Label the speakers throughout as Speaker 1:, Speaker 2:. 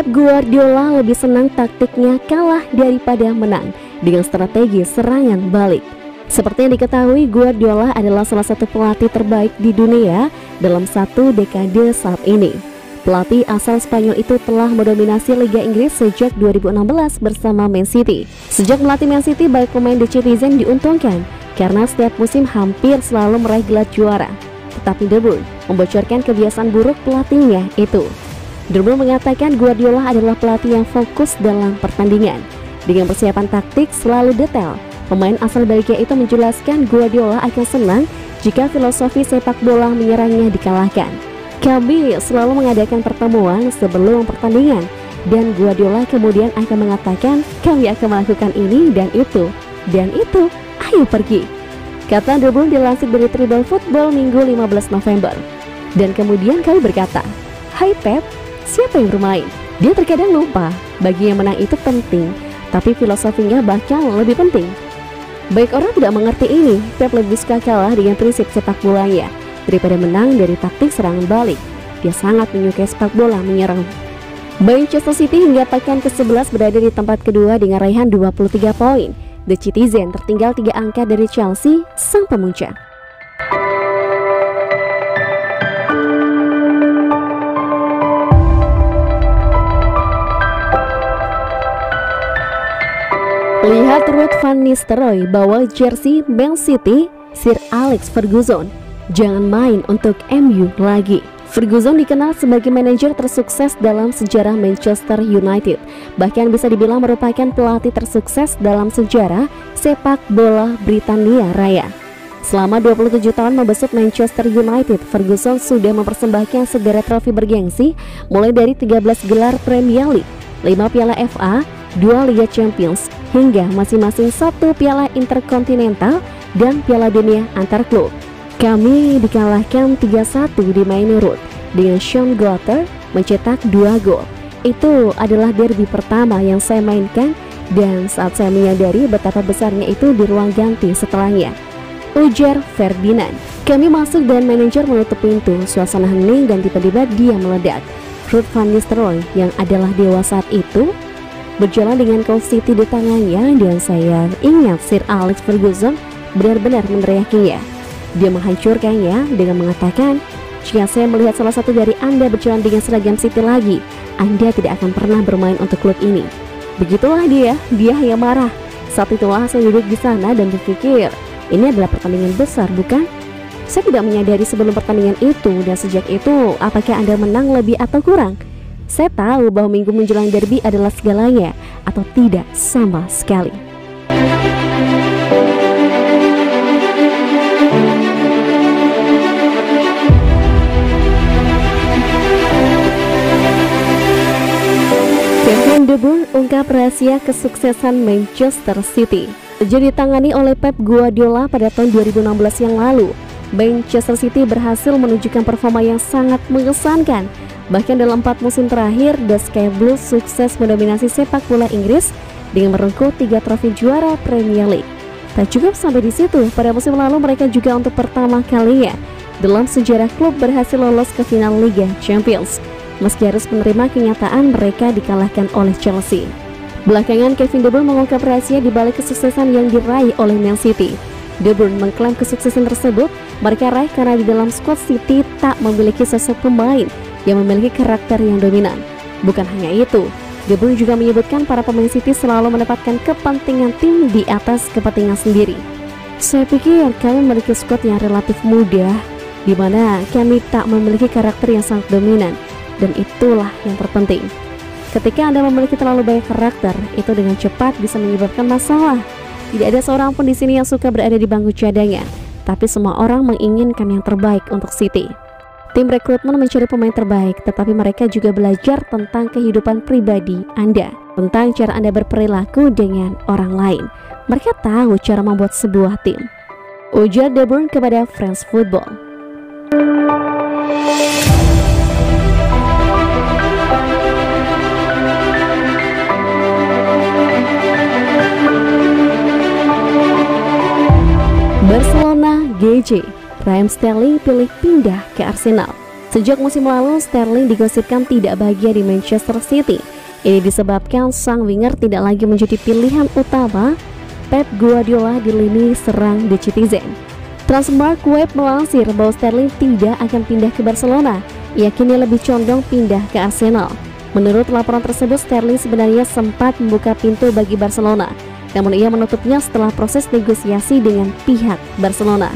Speaker 1: Pep Guardiola lebih senang taktiknya kalah daripada menang dengan strategi serangan balik. Seperti yang diketahui, Guardiola adalah salah satu pelatih terbaik di dunia dalam satu dekade saat ini. Pelatih asal Spanyol itu telah mendominasi Liga Inggris sejak 2016 bersama Man City. Sejak melatih Man City, baik pemain The Citizen diuntungkan karena setiap musim hampir selalu meraih gelar juara. Tetapi De Bruyne membocorkan kebiasaan buruk pelatihnya itu. De Bruyne mengatakan Guardiola adalah pelatih yang fokus dalam pertandingan. Dengan persiapan taktik selalu detail, pemain asal Belgia itu menjelaskan Guardiola akan senang jika filosofi sepak bola menyerangnya dikalahkan. Kami selalu mengadakan pertemuan sebelum pertandingan dan Guardiola kemudian akan mengatakan kami akan melakukan ini dan itu, ayo pergi, kata De Bruyne dilansir dari Tribal Football Minggu 15 November. Dan kemudian kami berkata, hai Pep, siapa yang bermain? Dia terkadang lupa, bagi yang menang itu penting, tapi filosofinya bahkan lebih penting. Baik orang tidak mengerti ini, Pep lebih suka kalah dengan prinsip sepak bolanya daripada menang dari taktik serangan balik. Dia sangat menyukai sepak bola menyerang. Manchester City hingga pekan ke-11 berada di tempat kedua dengan raihan 23 poin. The Citizen tertinggal 3 angka dari Chelsea, sang pemuncak. Lihat Ruud van Nistelrooy bawa jersey Man City, Sir Alex Ferguson. Jangan main untuk MU lagi. Ferguson dikenal sebagai manajer tersukses dalam sejarah Manchester United. Bahkan bisa dibilang merupakan pelatih tersukses dalam sejarah sepak bola Britania Raya. Selama 27 tahun membesut Manchester United, Ferguson sudah mempersembahkan sederet trofi bergengsi mulai dari 13 gelar Premier League, 5 piala FA, 2 Liga Champions, hingga masing-masing 1 piala Interkontinental dan piala dunia antar klub. Kami dikalahkan 3-1 di Maine Road dengan Sean Gotter mencetak 2 gol. Itu adalah derby pertama yang saya mainkan dan saat saya menyadari betapa besarnya itu di ruang ganti setelahnya, ujar Ferdinand. Kami masuk dan manajer menutup pintu, suasana hening dan tiba-tiba dia meledak. Ruud van Nistelrooy yang adalah dewa saat itu berjalan dengan kaos City di tangannya dan saya ingat Sir Alex Ferguson benar-benar meneriakinya. Dia menghancurkannya dengan mengatakan, jika saya melihat salah satu dari Anda berjalan dengan seragam City lagi, Anda tidak akan pernah bermain untuk klub ini. Begitulah dia yang marah. Saat itulah saya duduk di sana dan berpikir, ini adalah pertandingan besar, bukan? Saya tidak menyadari sebelum pertandingan itu dan sejak itu, apakah Anda menang lebih atau kurang? Saya tahu bahwa minggu menjelang derby adalah segalanya atau tidak sama sekali. Kevin De Bruyne ungkap rahasia kesuksesan Manchester City. Sejak ditangani oleh Pep Guardiola pada tahun 2016 yang lalu, Manchester City berhasil menunjukkan performa yang sangat mengesankan. Bahkan dalam 4 musim terakhir, The Sky Blues sukses mendominasi sepak bola Inggris dengan merengkuh 3 trofi juara Premier League. Tak cukup sampai di situ, pada musim lalu mereka juga untuk pertama kalinya dalam sejarah klub berhasil lolos ke final Liga Champions, meski harus menerima kenyataan mereka dikalahkan oleh Chelsea. Belakangan Kevin De Bruyne mengungkap rahasia di balik kesuksesan yang diraih oleh Man City. De Bruyne mengklaim kesuksesan tersebut mereka raih karena di dalam skuad City tak memiliki sosok pemain yang memiliki karakter yang dominan. Bukan hanya itu, De Bruyne juga menyebutkan para pemain City selalu mendapatkan kepentingan tim di atas kepentingan sendiri. Saya pikir kami memiliki skuad yang relatif muda, di mana kami tak memiliki karakter yang sangat dominan. Dan itulah yang terpenting. Ketika Anda memiliki terlalu banyak karakter, itu dengan cepat bisa menyebabkan masalah. Tidak ada seorang pun di sini yang suka berada di bangku cadangan, tapi semua orang menginginkan yang terbaik untuk City. Tim rekrutmen mencari pemain terbaik, tetapi mereka juga belajar tentang kehidupan pribadi Anda, tentang cara Anda berperilaku dengan orang lain. Mereka tahu cara membuat sebuah tim, ujar De Bruyne kepada France Football. Barcelona GJ, Raheem Sterling pilih pindah ke Arsenal. Sejak musim lalu, Sterling digosipkan tidak bahagia di Manchester City Ini disebabkan sang winger tidak lagi menjadi pilihan utama Pep Guardiola di lini serang The Citizen. Transfermarkt melansir bahwa Sterling tidak akan pindah ke Barcelona. Ia kini lebih condong pindah ke Arsenal. Menurut laporan tersebut, Sterling sebenarnya sempat membuka pintu bagi Barcelona, namun ia menutupnya setelah proses negosiasi dengan pihak Barcelona.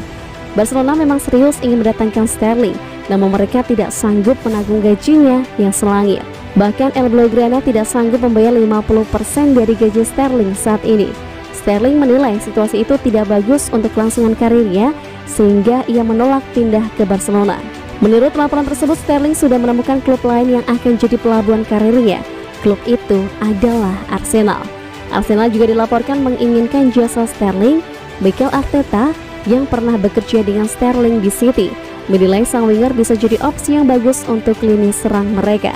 Speaker 1: Barcelona memang serius ingin mendatangkan Sterling, namun mereka tidak sanggup menanggung gajinya yang selangit. Bahkan El Blaugrana tidak sanggup membayar 50% dari gaji Sterling saat ini. Sterling menilai situasi itu tidak bagus untuk kelangsungan karirnya, sehingga ia menolak pindah ke Barcelona. Menurut laporan tersebut, Sterling sudah menemukan klub lain yang akan jadi pelabuhan karirnya. Klub itu adalah Arsenal. Arsenal juga dilaporkan menginginkan jasa Sterling. Mikel Arteta yang pernah bekerja dengan Sterling di City menilai sang winger bisa jadi opsi yang bagus untuk lini serang mereka.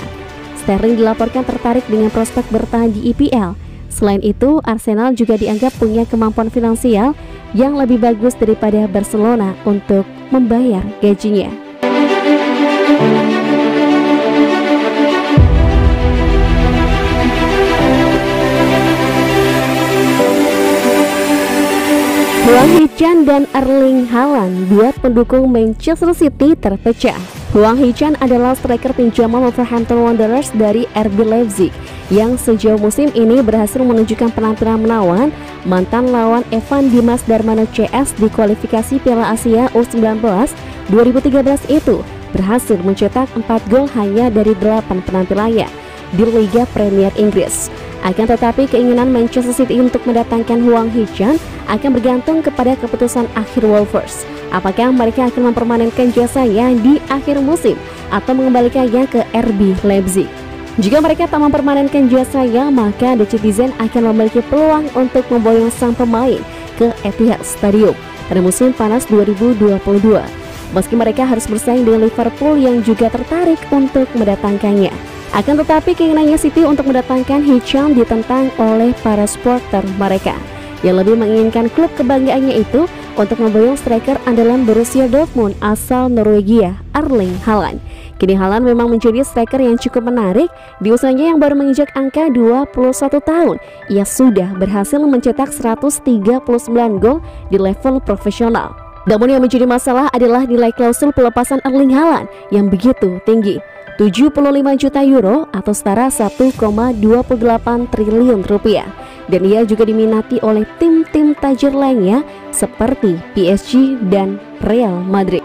Speaker 1: Sterling dilaporkan tertarik dengan prospek bertahan di EPL. Selain itu, Arsenal juga dianggap punya kemampuan finansial yang lebih bagus daripada Barcelona untuk membayar gajinya. Hwang Hee-chan dan Erling Haaland buat pendukung Manchester City terpecah. Hwang Hee-chan adalah striker pinjaman Wolverhampton Wanderers dari RB Leipzig yang sejauh musim ini berhasil menunjukkan penampilan menawan. Mantan lawan Evan Dimas Darmano CS di kualifikasi Piala Asia U19 2013 itu berhasil mencetak 4 gol hanya dari 8 penampilannya di Liga Premier Inggris. Akan tetapi keinginan Manchester City untuk mendatangkan Hwang Hee-chan akan bergantung kepada keputusan akhir Wolves. Apakah mereka akan mempermanenkan jasanya di akhir musim atau mengembalikannya ke RB Leipzig? Jika mereka tak mempermanenkan jasanya, maka The Citizen akan memiliki peluang untuk memboyong sang pemain ke Etihad Stadium pada musim panas 2022. Meski mereka harus bersaing dengan Liverpool yang juga tertarik untuk mendatangkannya. Akan tetapi keinginannya City untuk mendatangkan Hee-chan ditentang oleh para supporter mereka yang lebih menginginkan klub kebanggaannya itu untuk memboyong striker andalan Borussia Dortmund asal Norwegia, Erling Haaland. Kini Haaland memang menjadi striker yang cukup menarik. Di usianya yang baru menginjak angka 21 tahun, ia sudah berhasil mencetak 139 gol di level profesional. Namun yang menjadi masalah adalah nilai klausul pelepasan Erling Haaland yang begitu tinggi, 75 juta euro atau setara 1,28 triliun rupiah. Dan ia juga diminati oleh tim-tim tajir lainnya seperti PSG dan Real Madrid.